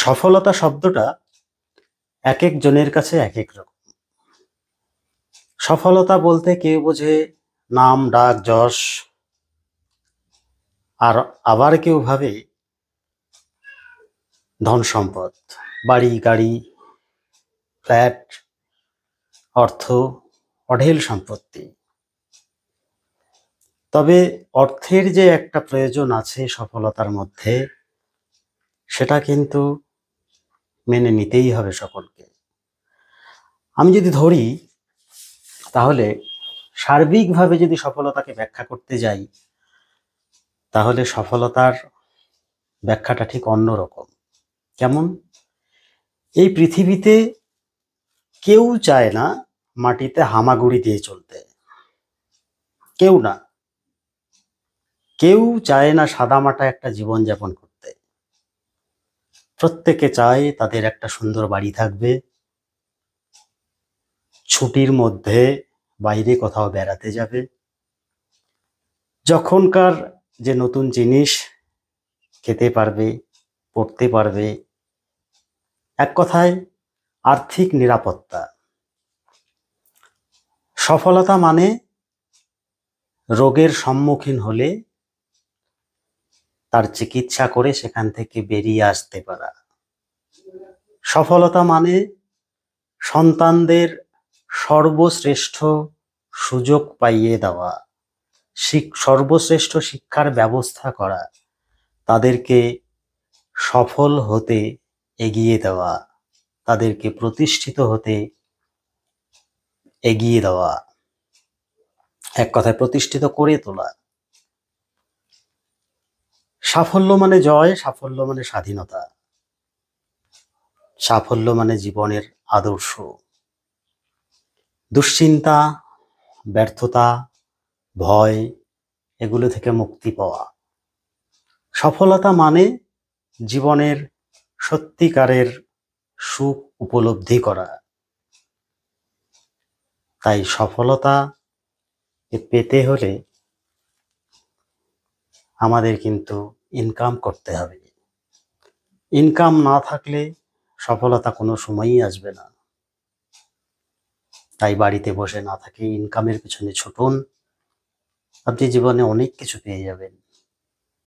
সফলতা শব্দটা এক এক জনের কাছে এক এক রকম। সফলতা বলতে কেউ বোঝে নাম ডাক যশ, আর আবার কেউ ভাবে ধন সম্পদ, বাড়ি গাড়ি, ফ্ল্যাট, অর্থ, অঢেল সম্পত্তি। তবে অর্থের যে একটা প্রয়োজন আছে সফলতার মধ্যে, সেটা কিন্তু মেনে নিতেই হবে সকলকে। আমি যদি ধরি, তাহলে সার্বিকভাবে যদি সফলতাকে ব্যাখ্যা করতে যাই, তাহলে সফলতার ব্যাখ্যাটা ঠিক অন্যরকম। কেমন? এই পৃথিবীতে কেউ চায় না মাটিতে হামাগুড়ি দিয়ে চলতে, কেউ না। কেউ চায় না সাদামাটা একটা জীবনযাপন করতে। প্রত্যেকে চায় তাদের একটা সুন্দর বাড়ি থাকবে, ছুটির মধ্যে বাইরে কোথাও বেড়াতে যাবে, যখনকার যে নতুন জিনিস খেতে পারবে, পড়তে পারবে, এক কথায় আর্থিক নিরাপত্তা। সফলতা মানে রোগের সম্মুখীন হলে তার চিকিৎসা করে সেখান থেকে বেরিয়ে আসতে পারা। সফলতা মানে সন্তানদের সর্বশ্রেষ্ঠ সুযোগ পাইয়ে দেওয়া, সর্বশ্রেষ্ঠ শিক্ষার ব্যবস্থা করা, তাদেরকে সফল হতে এগিয়ে দেওয়া, তাদেরকে প্রতিষ্ঠিত হতে এগিয়ে দেওয়া, এক কথায় প্রতিষ্ঠিত করে তোলা। সাফল্য মানে জয়, সাফল্য মানে স্বাধীনতা, সাফল্য মানে জীবনের আদর্শ। দুশ্চিন্তা, ব্যর্থতা, ভয়, এগুলো থেকে মুক্তি পাওয়া। সফলতা মানে জীবনের সত্যিকারের সুখ উপলব্ধি করা। তাই সফলতা পেতে হলে আমাদের কিন্তু ইনকাম করতে হবে। ইনকাম না থাকলে সফলতা কোনো সময়ই আসবে না। তাই বাড়িতে বসে না থেকে ইনকামের পিছনে ছুটুন, আপনি জীবনে অনেক কিছু পেয়ে যাবেন।